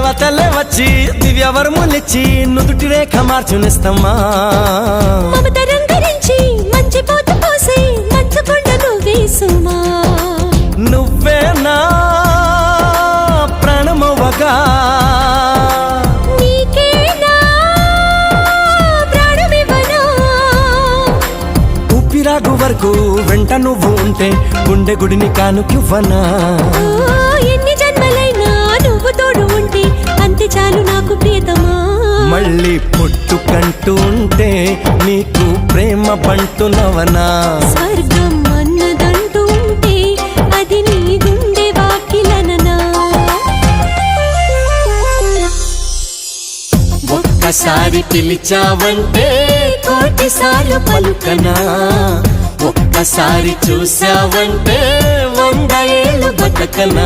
దేవతలే వచ్చి దివ్యవరములిచ్చి నుదుటి రేఖ మార్చునిస్తమ్మా మమత రంగరించి మంచి పోత పోసి మంచుకొండ నువ్వేసుమా నువ్వే నా ప్రాణమవ్వగా నీకేనా ప్రాణమివ్వనా ఊపిరాగు వరకు వెంట నువ్వు ఉంటే గుండె గుడిని కానుకివ్వనా ఎన్ని జన్మలైనా నువ్వు తోడు ఉంటే అంతే చాలు నాకు ప్రియతమా మళ్ళీ పుట్టుకంటూ ఉంటే నీకు ప్రేమ పంటునవనా స్వర్గం అన్నదంటూ ఉంటే అది నీ గుండె వాకిలననా ఒక్కసారి పిలిచావంటే కోటిసార్లు పలుకనా ఒక్కసారి చూసావంటే 100 ఏళ్ళు బతకనా